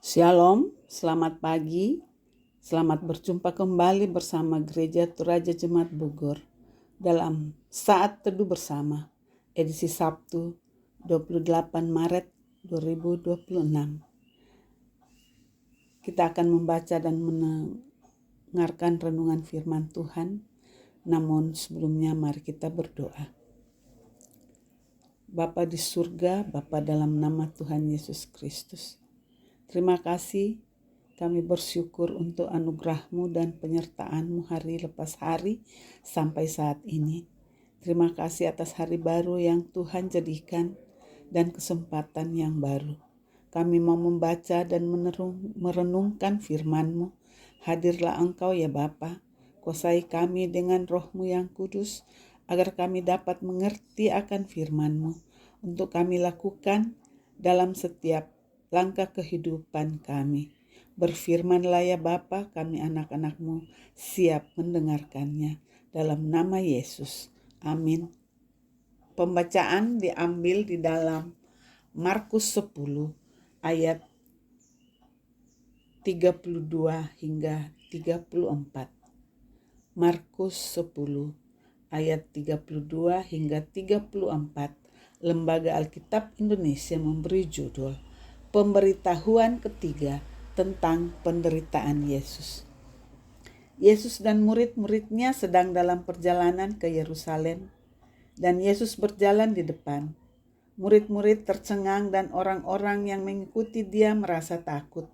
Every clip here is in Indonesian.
Shalom, selamat pagi. Selamat berjumpa kembali bersama Gereja Toraja Jemaat Bogor dalam Saat Teduh Bersama, edisi Sabtu 28 Maret 2026. Kita akan membaca dan mendengarkan renungan firman Tuhan, namun sebelumnya mari kita berdoa. Bapa di surga, Bapa dalam nama Tuhan Yesus Kristus, terima kasih. Kami bersyukur untuk anugerah-Mu dan penyertaan-Mu hari lepas hari sampai saat ini. Terima kasih atas hari baru yang Tuhan jadikan dan kesempatan yang baru. Kami mau membaca dan merenungkan firman-Mu. Hadirlah Engkau ya Bapa, kuasai kami dengan Roh-Mu yang kudus, agar kami dapat mengerti akan firman-Mu, untuk kami lakukan dalam setiap langkah kehidupan kami. Berfirmanlah ya Bapa, kami anak-anak-Mu siap mendengarkannya. Dalam nama Yesus, amin. Pembacaan diambil di dalam Markus 10 ayat 32 hingga 34. Markus 10 ayat 32 hingga 34. Lembaga Alkitab Indonesia memberi judul Pemberitahuan ketiga tentang penderitaan Yesus. Yesus dan murid-muridnya sedang dalam perjalanan ke Yerusalem, dan Yesus berjalan di depan. Murid-murid tercengang dan orang-orang yang mengikuti dia merasa takut.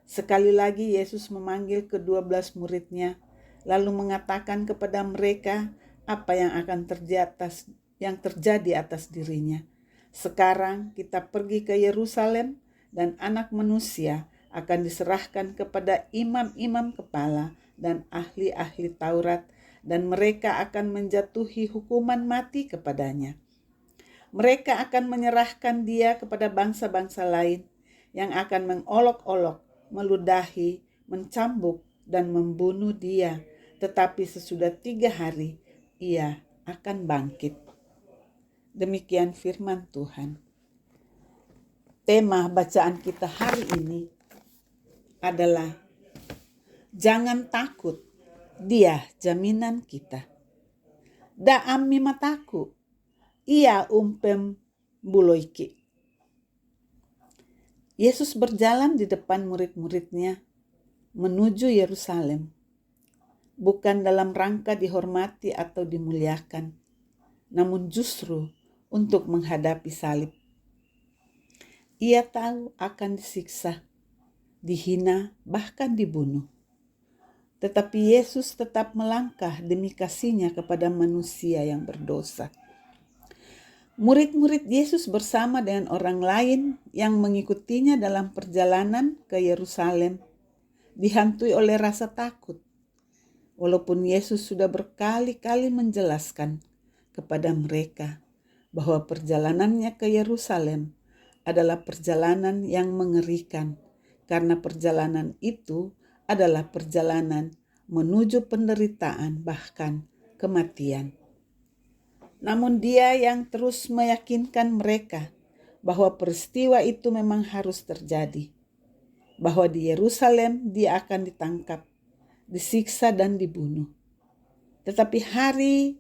Sekali lagi Yesus memanggil ke-12 muridnya, lalu mengatakan kepada mereka apa yang akan terjadi atas dirinya. Sekarang kita pergi ke Yerusalem, dan Anak Manusia akan diserahkan kepada imam-imam kepala dan ahli-ahli Taurat, dan mereka akan menjatuhi hukuman mati kepadanya. Mereka akan menyerahkan dia kepada bangsa-bangsa lain yang akan mengolok-olok, meludahi, mencambuk, dan membunuh dia. Tetapi sesudah 3 hari ia akan bangkit. Demikian firman Tuhan. Tema bacaan kita hari ini adalah jangan takut, dia jaminan kita. Daam mimataku, ia umpem buloiki. Yesus berjalan di depan murid-muridnya menuju Yerusalem, bukan dalam rangka dihormati atau dimuliakan, namun justru untuk menghadapi salib. Ia tahu akan disiksa, dihina, bahkan dibunuh. Tetapi Yesus tetap melangkah demi kasihnya kepada manusia yang berdosa. Murid-murid Yesus bersama dengan orang lain yang mengikutinya dalam perjalanan ke Yerusalem dihantui oleh rasa takut. Walaupun Yesus sudah berkali-kali menjelaskan kepada mereka bahwa perjalanannya ke Yerusalem adalah perjalanan yang mengerikan, karena perjalanan itu adalah perjalanan menuju penderitaan, bahkan kematian. Namun dia yang terus meyakinkan mereka bahwa peristiwa itu memang harus terjadi, bahwa di Yerusalem dia akan ditangkap, disiksa, dan dibunuh. Tetapi hari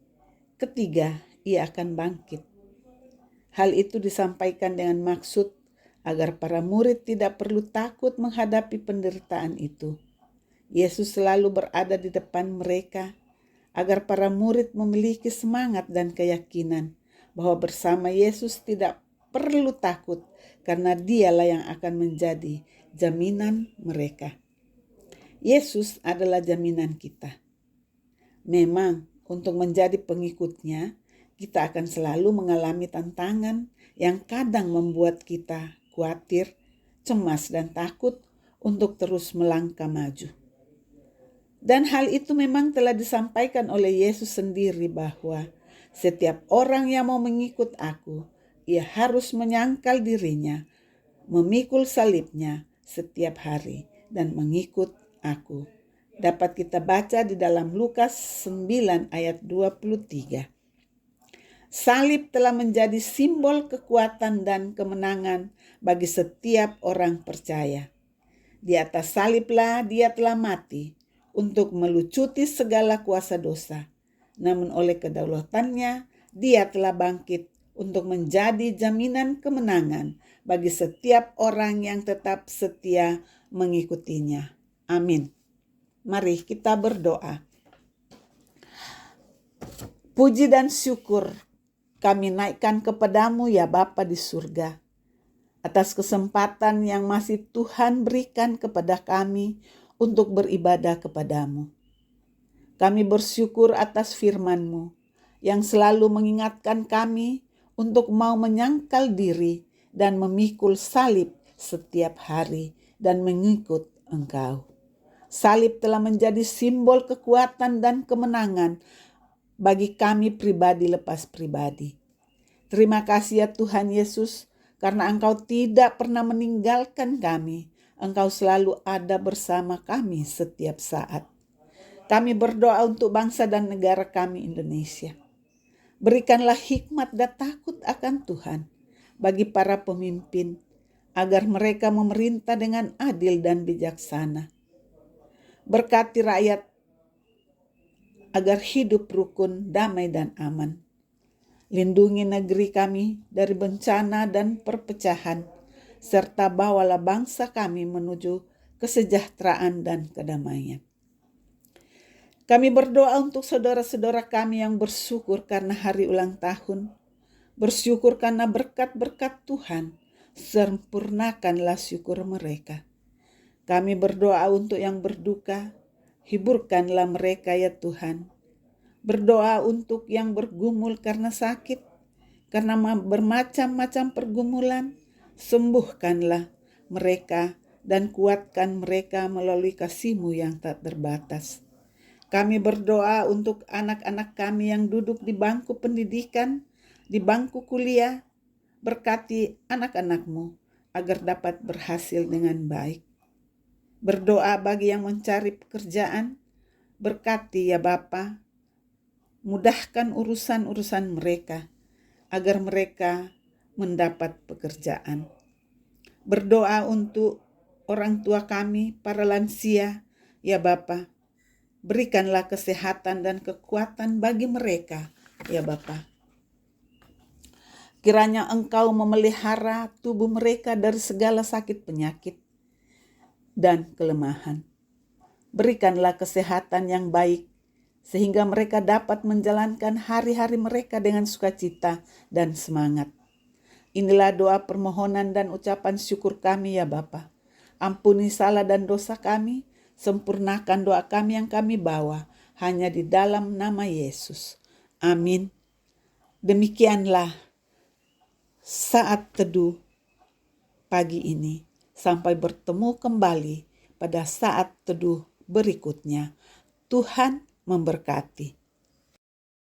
ketiga ia akan bangkit. Hal itu disampaikan dengan maksud agar para murid tidak perlu takut menghadapi penderitaan itu. Yesus selalu berada di depan mereka agar para murid memiliki semangat dan keyakinan bahwa bersama Yesus tidak perlu takut, karena dialah yang akan menjadi jaminan mereka. Yesus adalah jaminan kita. Memang untuk menjadi pengikutnya, kita akan selalu mengalami tantangan yang kadang membuat kita khawatir, cemas, dan takut untuk terus melangkah maju. Dan hal itu memang telah disampaikan oleh Yesus sendiri bahwa setiap orang yang mau mengikut aku, ia harus menyangkal dirinya, memikul salibnya setiap hari, dan mengikut aku. Dapat kita baca di dalam Lukas 9 ayat 23. Salib telah menjadi simbol kekuatan dan kemenangan bagi setiap orang percaya. Di atas saliblah dia telah mati untuk melucuti segala kuasa dosa. Namun oleh kedaulatannya dia telah bangkit untuk menjadi jaminan kemenangan bagi setiap orang yang tetap setia mengikutinya. Amin. Mari kita berdoa. Puji dan syukur kami naikkan kepadamu ya Bapa di surga, atas kesempatan yang masih Tuhan berikan kepada kami untuk beribadah kepadamu. Kami bersyukur atas firman-Mu yang selalu mengingatkan kami untuk mau menyangkal diri dan memikul salib setiap hari dan mengikut Engkau. Salib telah menjadi simbol kekuatan dan kemenangan bagi kami pribadi lepas pribadi. Terima kasih ya Tuhan Yesus, karena Engkau tidak pernah meninggalkan kami. Engkau selalu ada bersama kami setiap saat. Kami berdoa untuk bangsa dan negara kami Indonesia. Berikanlah hikmat dan takut akan Tuhan bagi para pemimpin, agar mereka memerintah dengan adil dan bijaksana. Berkati rakyat agar hidup rukun, damai, dan aman. Lindungi negeri kami dari bencana dan perpecahan, serta bawalah bangsa kami menuju kesejahteraan dan kedamaian. Kami berdoa untuk saudara-saudara kami yang bersyukur karena hari ulang tahun, bersyukur karena berkat-berkat Tuhan, sempurnakanlah syukur mereka. Kami berdoa untuk yang berduka, hiburkanlah mereka ya Tuhan. Berdoa untuk yang bergumul karena sakit, karena bermacam-macam pergumulan, sembuhkanlah mereka dan kuatkan mereka melalui kasih-Mu yang tak terbatas. Kami berdoa untuk anak-anak kami yang duduk di bangku pendidikan, di bangku kuliah. Berkati anak-anak-Mu agar dapat berhasil dengan baik. Berdoa bagi yang mencari pekerjaan, berkati ya Bapa, mudahkan urusan-urusan mereka agar mereka mendapat pekerjaan. Berdoa untuk orang tua kami, para lansia, ya Bapa, berikanlah kesehatan dan kekuatan bagi mereka, ya Bapa. Kiranya Engkau memelihara tubuh mereka dari segala sakit penyakit dan kelemahan. Berikanlah kesehatan yang baik, sehingga mereka dapat menjalankan hari-hari mereka dengan sukacita dan semangat. Inilah doa permohonan dan ucapan syukur kami ya Bapa. Ampuni salah dan dosa kami, sempurnakan doa kami yang kami bawa, hanya di dalam nama Yesus. Amin. Demikianlah saat teduh pagi ini. Sampai bertemu kembali pada saat teduh berikutnya. Tuhan memberkati.